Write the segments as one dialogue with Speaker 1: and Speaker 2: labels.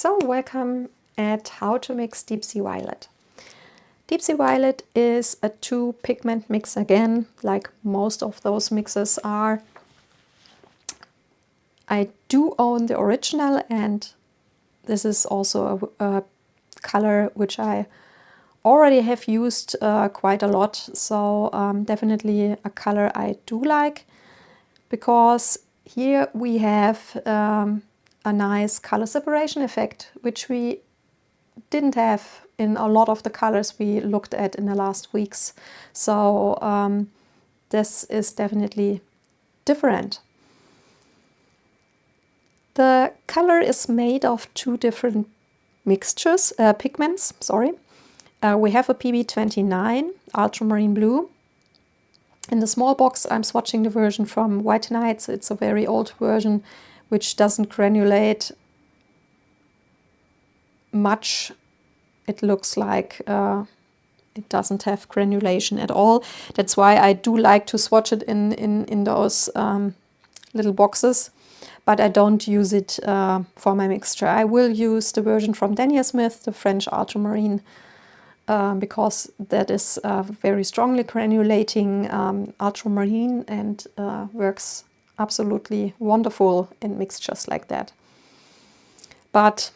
Speaker 1: So welcome at How to Mix Deep Sea Violet. Deep Sea Violet is a 2-pigment mix again, like most of those mixes are. I do own the original, and this is also a color which I already have used quite a lot, so definitely a color I do like, because here we have a nice color separation effect, which we didn't have in a lot of the colors we looked at in the last weeks. So this is definitely different. The color is made of 2 different mixtures, pigments, sorry. We have a PB29 ultramarine blue. In the small box I'm swatching the version from White Nights. It's a very old version which doesn't granulate much. It looks like it doesn't have granulation at all. That's why I do like to swatch it in those little boxes, but I don't use it for my mixture. I will use the version from Daniel Smith, the French ultramarine, because that is very strongly granulating ultramarine and works absolutely wonderful in mixtures like that. But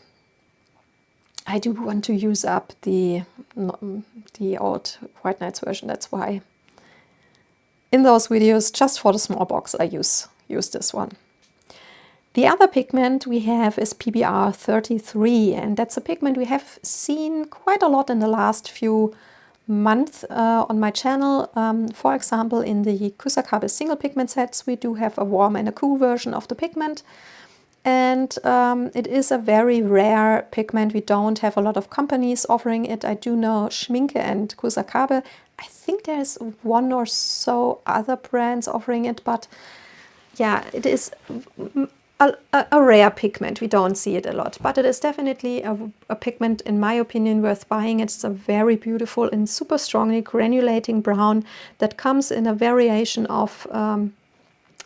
Speaker 1: I do want to use up the old White Nights version. That's why in those videos, just for the small box, I use this one. The other pigment we have is PBR33, and that's a pigment we have seen quite a lot in the last few months on my channel. For example, in the Kusakabe single pigment sets, we do have a warm and a cool version of the pigment. And it is a very rare pigment. We don't have a lot of companies offering it. I do know Schmincke and Kusakabe. I think there's 1 or so other brands offering it, but yeah, it is a rare pigment. We don't see it a lot, but it is definitely a pigment, in my opinion, worth buying. It's a very beautiful and super strongly granulating brown that comes in a variation of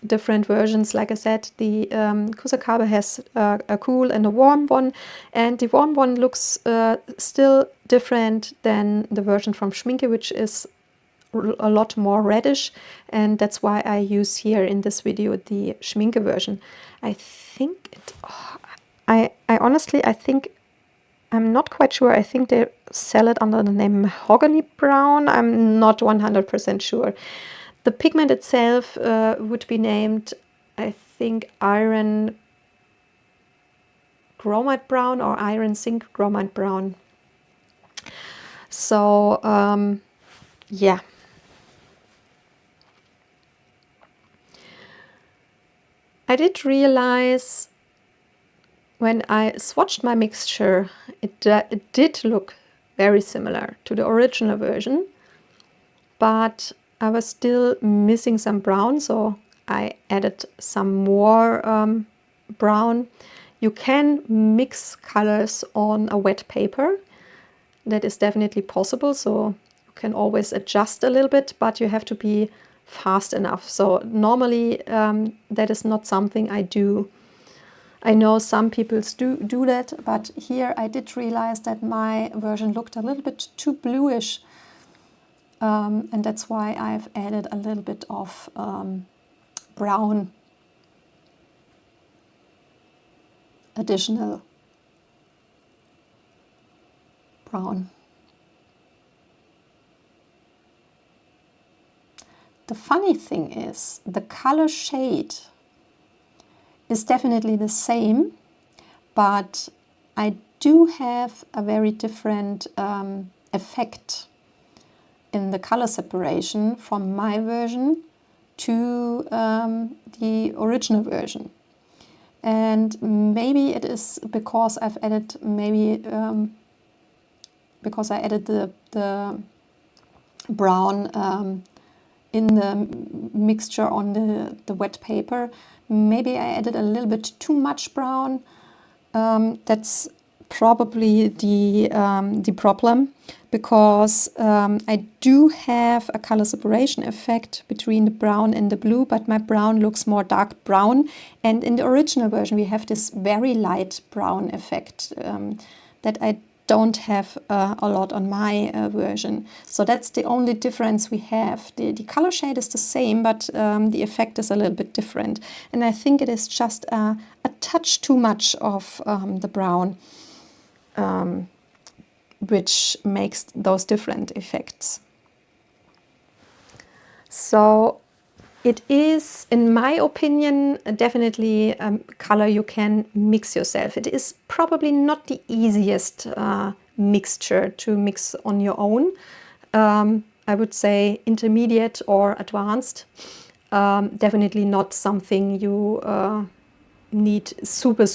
Speaker 1: different versions. Like I said, the Kusakabe has a cool and a warm one, and the warm one looks still different than the version from Schmincke, which is a lot more reddish, and that's why I use here in this video the Schmincke version. I think it, I honestly, I think, I'm not quite sure. I think they sell it under the name Mahogany Brown. I'm not 100% sure. The pigment itself would be named, I think, Iron Chromite Brown or Iron Zinc Chromite Brown. So, yeah. I did realize when I swatched my mixture, it did look very similar to the original version, but I was still missing some brown, so I added some more brown. You can mix colors on a wet paper. That is definitely possible, so you can always adjust a little bit, but you have to be fast enough. So normally that is not something I do. I know some people do that, but here I did realize that my version looked a little bit too bluish. And that's why I've added a little bit of brown, additional brown. The funny thing is, the color shade is definitely the same, but I do have a very different effect in the color separation from my version to the original version. And maybe it is because I've added, because I added the brown in the mixture on the wet paper. Maybe I added a little bit too much brown. That's probably the problem. because I do have a color separation effect between the brown and the blue, but my brown looks more dark brown. And in the original version, we have this very light brown effect that I don't have a lot on my version. So that's the only difference we have. The color shade is the same, but the effect is a little bit different. And I think it is just a touch too much of the brown, which makes those different effects. So it is, in my opinion, definitely a color you can mix yourself. It is probably not the easiest mixture to mix on your own. I would say intermediate or advanced. Definitely not something you need super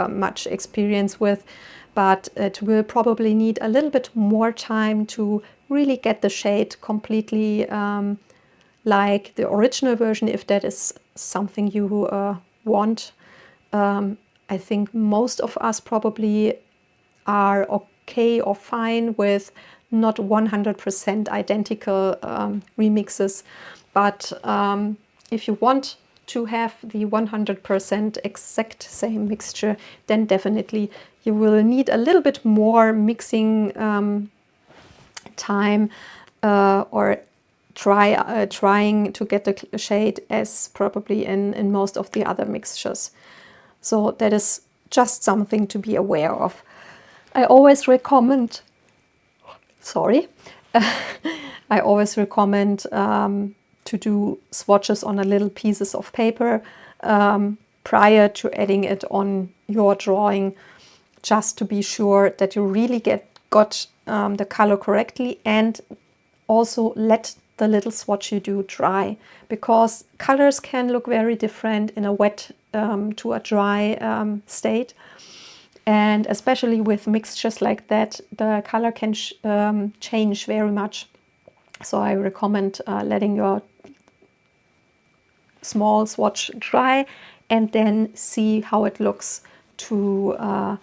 Speaker 1: much experience with, but it will probably need a little bit more time to really get the shade completely like the original version, if that is something you want. I think most of us probably are okay or fine with not 100% identical remixes, but if you want to have the 100% exact same mixture, then definitely you will need a little bit more mixing time or trying to get the shade as probably in most of the other mixtures. So that is just something to be aware of. I always recommend, I always recommend to do swatches on a little pieces of paper prior to adding it on your drawing, just to be sure that you really got the color correctly, and also let the little swatch you do dry, because colors can look very different in a wet to a dry state. And especially with mixtures like that, the color can change very much. So I recommend letting your small swatch dry and then see how it looks to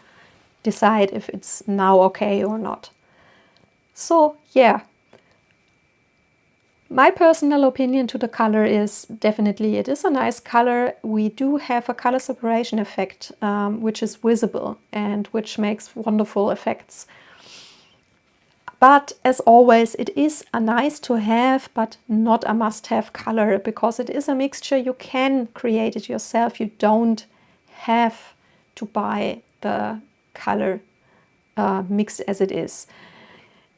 Speaker 1: decide if it's now okay or not. So yeah, my personal opinion to the color is definitely it is a nice color. We do have a color separation effect, which is visible and which makes wonderful effects. But as always, it is a nice to have, but not a must-have color, because it is a mixture. You can create it yourself. You don't have to buy the color mix as it is,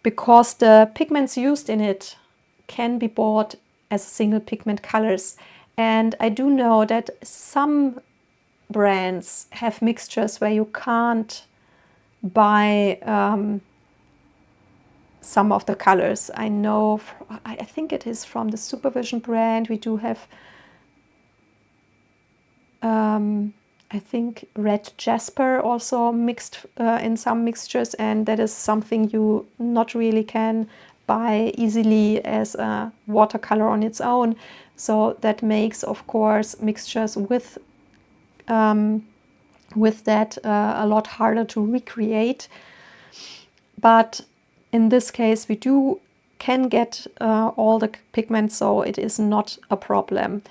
Speaker 1: because the pigments used in it can be bought as single pigment colors. And I do know that some brands have mixtures where you can't buy some of the colors. I know, I think it is from the Supervision brand. We do have, I think, red jasper also mixed in some mixtures, and that is something you not really can buy easily as a watercolor on its own. So that makes, of course, mixtures with that a lot harder to recreate. But in this case, we can get all the pigments, so it is not a problem,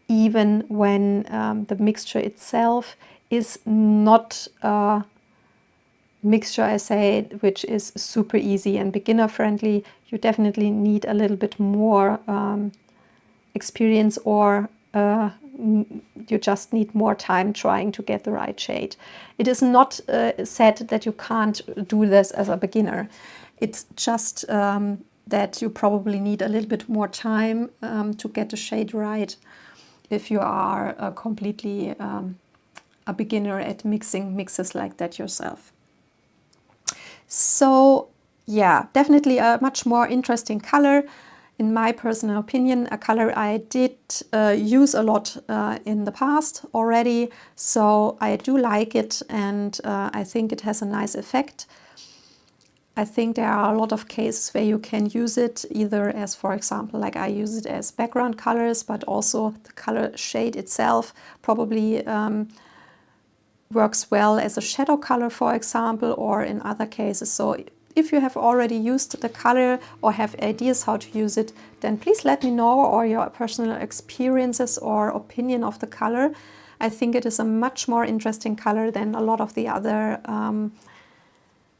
Speaker 1: even when the mixture itself is not a mixture, I say, which is super easy and beginner friendly. You definitely need a little bit more experience, or you just need more time trying to get the right shade. It is not said that you can't do this as a beginner. It's just that you probably need a little bit more time to get the shade right if you are completely a beginner at mixing mixes like that yourself. So yeah, definitely a much more interesting color. In my personal opinion, a color I did use a lot in the past already, so I do like it, and I think it has a nice effect. I think there are a lot of cases where you can use it either as, for example, like I use it as background colors, but also the color shade itself probably works well as a shadow color, for example, or in other cases. So if you have already used the color or have ideas how to use it, then please let me know, or your personal experiences or opinion of the color. I think it is a much more interesting color than a lot of the other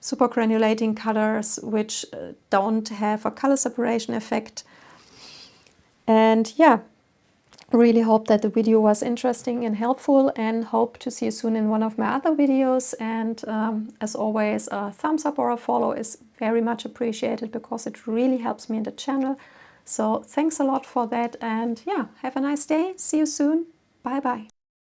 Speaker 1: super granulating colors, which don't have a color separation effect. And yeah, really hope that the video was interesting and helpful, and hope to see you soon in one of my other videos. And as always, a thumbs up or a follow is very much appreciated, because it really helps me in the channel. So thanks a lot for that, and yeah, have a nice day. See you soon. Bye bye.